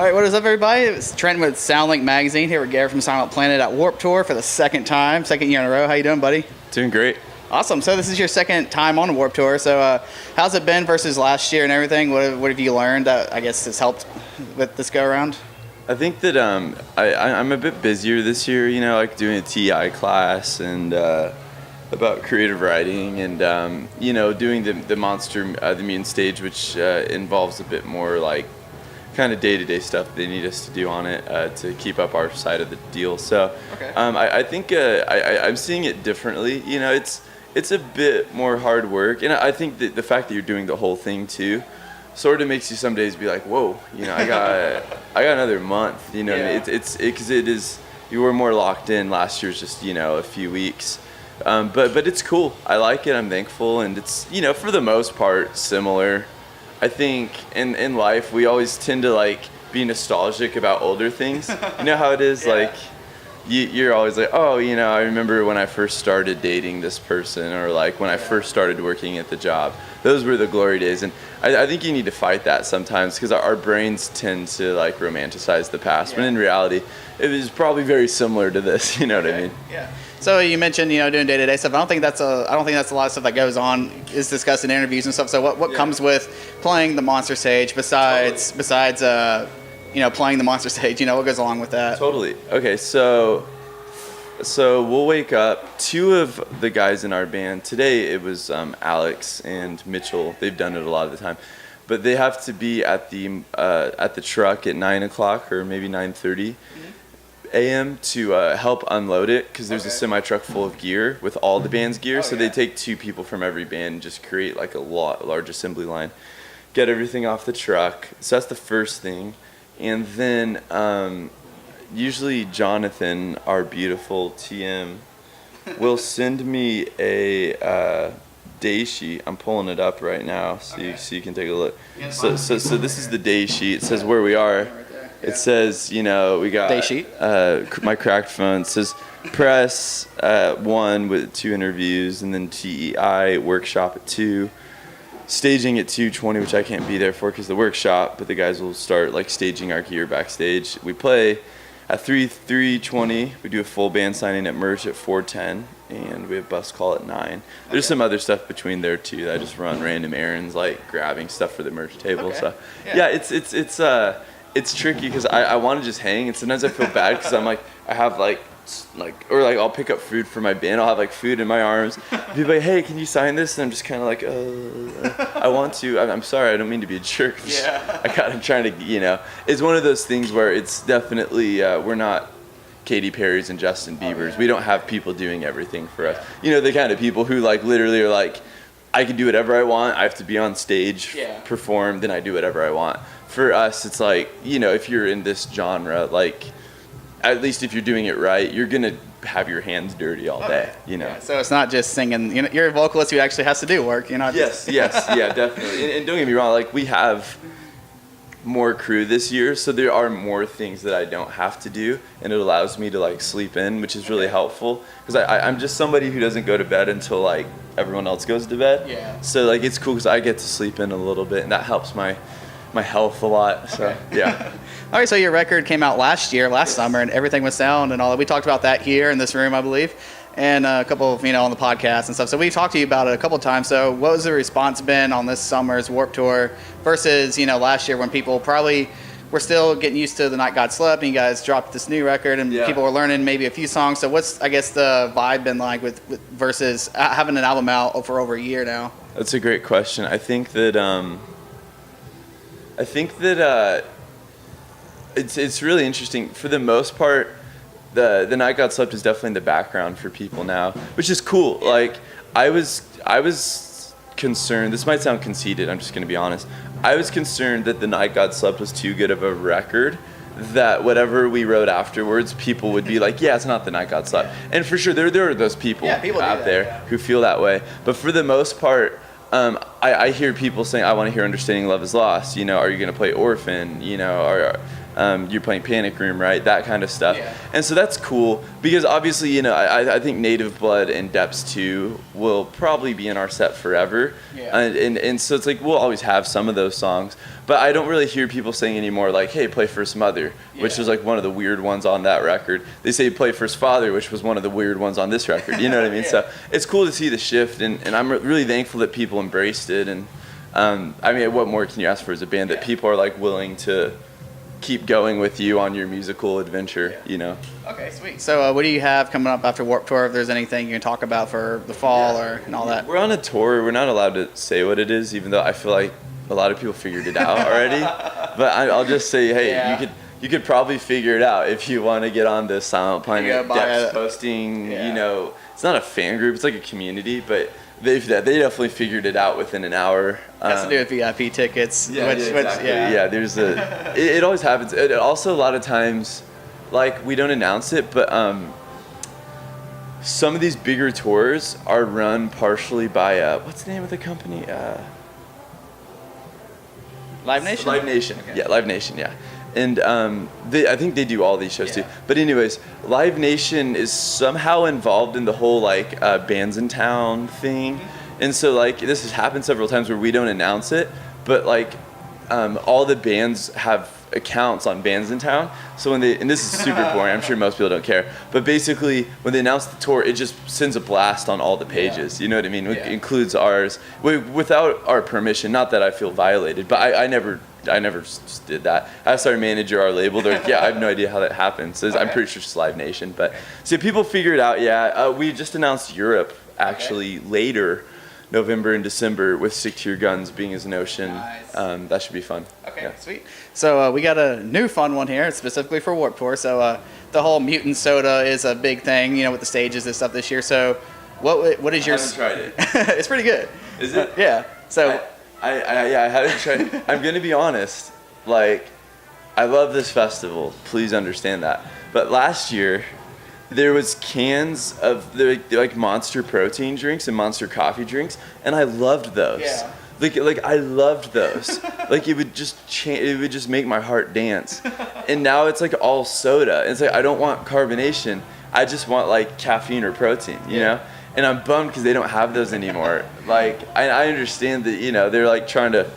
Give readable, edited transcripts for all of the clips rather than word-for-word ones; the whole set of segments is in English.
right, what is up, everybody? It's Trent with Soundlink Magazine here with Gary from Silent Planet at Warped Tour for the second year in a row. How you doing, buddy? Doing great. Awesome. So this is your second time on Warped Tour. So how's it been versus last year and everything? What have you learned that I guess has helped with this go around? I think that I'm a bit busier this year, like doing a TI class and about creative writing and, doing the Monster, the Mutant stage, which involves a bit more like kind of day-to-day stuff they need us to do on it to keep up our side of the deal. So okay. I think I'm seeing it differently. It's a bit more hard work, and I think that the fact that you're doing the whole thing too sort of makes you some days be like, whoa, I got another month. Yeah. It's because it is, you were more locked in. Last year's just a few weeks. But it's cool. I like it. I'm thankful, and it's for the most part similar. I think in life we always tend to like be nostalgic about older things. You know how it is. Yeah. Like you're always like, oh, I remember when I first started dating this person, or like when I first started working at the job. Those were the glory days, and I think you need to fight that sometimes because our brains tend to like romanticize the past, when in reality it was probably very similar to this. You know what I mean? Yeah. So you mentioned doing day-to-day stuff. I don't think that's a lot of stuff that goes on is discussed in interviews and stuff. So what comes with playing the Monster stage besides playing the Monster stage? What goes along with that? Totally. Okay, so we'll wake up. Two of the guys in our band today, it was Alex and Mitchell. They've done it a lot of the time, but they have to be at the truck at 9:00 or maybe 9:30 a.m. to help unload it, because there's a semi truck full of gear with all the band's gear. So they take two people from every band and just create like a large assembly line, get everything off the truck. So that's the first thing. And then usually Jonathan, our beautiful TM, will send me a day sheet. I'm pulling it up right now so you can take a look. So this is the day sheet. It says where we are. It says, we got day sheet. My cracked phone. It says press 1 with 2 interviews, and then TEI workshop at 2, staging at 2:20, which I can't be there for because the workshop, but the guys will start like staging our gear backstage. We play at 3:20. We do a full band signing at Merch at 4:10, and we have bus call at 9. There's some other stuff between there too that I just run random errands, like grabbing stuff for the merch table. Okay. So Yeah. it's tricky because I want to just hang, and sometimes I feel bad because I'm like, I have or I'll pick up food for my band. I'll have like food in my arms. People like, hey, can you sign this? And I'm just kind of like, I want to. I'm sorry. I don't mean to be a jerk. I'm trying to, it's one of those things where it's definitely, we're not Katy Perry's and Justin Bieber's. We don't have people doing everything for us. The kind of people who like literally are like, I can do whatever I want. I have to be on stage, perform, then I do whatever I want. For us, it's like, if you're in this genre, like, at least if you're doing it right, you're going to have your hands dirty all day, Yeah, so it's not just singing. You're a vocalist who actually has to do work, Yes, yeah, definitely. And don't get me wrong, like, we have more crew this year, so there are more things that I don't have to do, and it allows me to, like, sleep in, which is really helpful. Because I'm just somebody who doesn't go to bed until, like, everyone else goes to bed. Yeah. So, like, it's cool because I get to sleep in a little bit, and that helps my health a lot. So yeah. All right, so your record came out last summer, and Everything Was Sound and all that. We talked about that here in this room, I believe, and a couple of, on the podcast and stuff. So we talked to you about it a couple of times. So what was the response been on this summer's Warped Tour versus, last year when people probably were still getting used to The Night God Slept, and you guys dropped this new record, and people were learning maybe a few songs. So what's, I guess, the vibe been like with versus having an album out for over a year now? That's a great question. I think that it's really interesting. For the most part, the Night God Slept is definitely in the background for people now, which is cool. Like, I was concerned. This might sound conceited. I'm just going to be honest. I was concerned that the Night God Slept was too good of a record, that whatever we wrote afterwards, people would be like, yeah, it's not the Night God Slept. And for sure, there are those people out there who feel that way. But for the most part, I hear people saying, I want to hear Understanding Love Is Lost. Are you going to play Orphan? you're playing Panic Room, right? That kind of stuff. Yeah. And so that's cool because obviously, you know, I think Native Blood and Depths 2 will probably be in our set forever. Yeah. And so it's like we'll always have some of those songs, but I don't really hear people saying anymore like, hey, play First Mother, which Yeah. was like one of the weird ones on that record. They say play First Father, which was one of the weird ones on this record. You know what I mean? Yeah. So it's cool to see the shift, and I'm really thankful that people embraced it. And I mean, what more can you ask for as a band that people are like willing to keep going with you on your musical adventure, you know? Okay, sweet. So what do you have coming up after Warped Tour? If there's anything you can talk about for the fall or and all that. We're on a tour. We're not allowed to say what it is, even though I feel like a lot of people figured it out already. But I'll just say, hey, you could probably figure it out if you want to get on the Silent Planet Depths posting. You know, it's not a fan group; it's like a community, but they definitely figured it out within an hour. Has to do with VIP tickets. Exactly. Yeah, there's it always happens. It also, a lot of times, like, we don't announce it, but some of these bigger tours are run partially by what's the name of the company? Live Nation? Live Nation. Okay. Yeah, Live Nation, yeah. And I think they do all these shows too. But anyways, Live Nation is somehow involved in the whole like bands in town thing. And so like this has happened several times where we don't announce it, but like all the bands have accounts on Bands in Town. So when and this is super boring, I'm sure most people don't care, but basically when they announce the tour, it just sends a blast on all the pages. You know what I mean? It includes ours without our permission. Not that I feel violated, but I never just did that. I asked our manager, our label, they're like, I have no idea how that happens. So I'm pretty sure it's Live Nation. But so people figure it out. We just announced Europe actually later, November and December, with Stick to Your Guns being as Notion. Nice. That should be fun. Okay, sweet. So we got a new fun one here, specifically for Warped Tour. So the whole Mutant Soda is a big thing, you know, with the stages and stuff this year. So what is your? I haven't tried it. It's pretty good. Is it? Yeah. So I haven't tried it. I'm gonna be honest. Like, I love this festival. Please understand that. But last year, there was cans of the like Monster protein drinks and Monster coffee drinks, and I loved those. Yeah. Like I loved those. Like it would just make my heart dance. And now it's like all soda. It's like I don't want carbonation. I just want like caffeine or protein, you know? And I'm bummed because they don't have those anymore. Like I understand that, you know, they're like trying to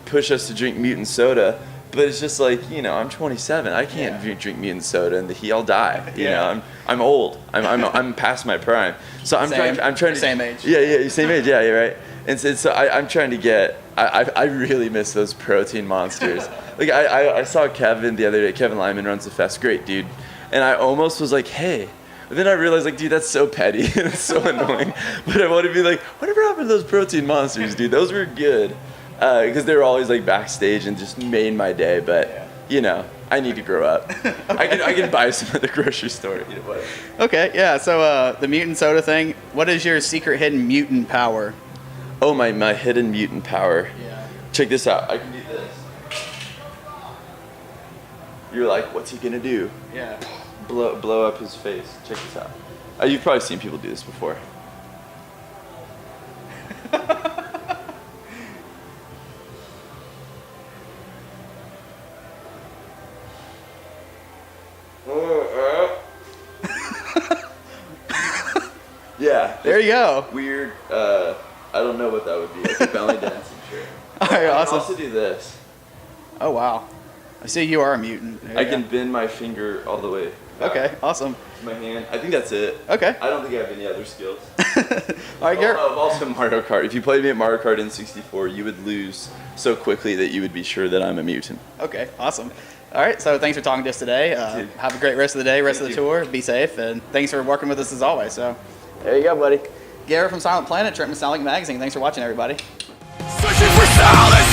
push us to drink Mutant Soda, but it's just like, you know, I'm 27. I can't drink Mutant Soda and I'll die. You know, I'm old. I'm past my prime. So I'm trying to same age. Yeah, same age. Yeah, you're right. And so I'm trying to get. I really miss those protein monsters. Like I saw Kevin the other day. Kevin Lyman runs the fest. Great dude. And I almost was like, hey. But then I realized, like, dude, that's so petty and it's so annoying. But I want to be like, whatever happened to those protein monsters, dude? Those were good. Because they were always like backstage and just made my day. But you know, I need to grow up. Okay. I can buy some at the grocery store. You know what? Okay, yeah. So the Mutant Soda thing. What is your secret hidden mutant power? Oh, my hidden mutant power. Yeah. Check this out. I can do this. You're like, what's he gonna do? Yeah. Blow up his face. Check this out. You've probably seen people do this before. Yeah. There you go. Weird. I don't know what that would be. Like a belly dancing shirt. All right, awesome. I can also do this. Oh wow. I see you are a mutant. I can bend my finger all the way back. Okay, awesome. To my hand. I think that's it. Okay. I don't think I have any other skills. All right, Garrett. Also Mario Kart. If you played me at Mario Kart in 64, you would lose so quickly that you would be sure that I'm a mutant. Okay, awesome. All right, so thanks for talking to us today. Have a great rest of the day, rest of the tour. Be safe, and thanks for working with us as always. So, there you go, buddy. Garrett from Silent Planet, Soundlink Magazine. Thanks for watching, everybody. Searching for solace.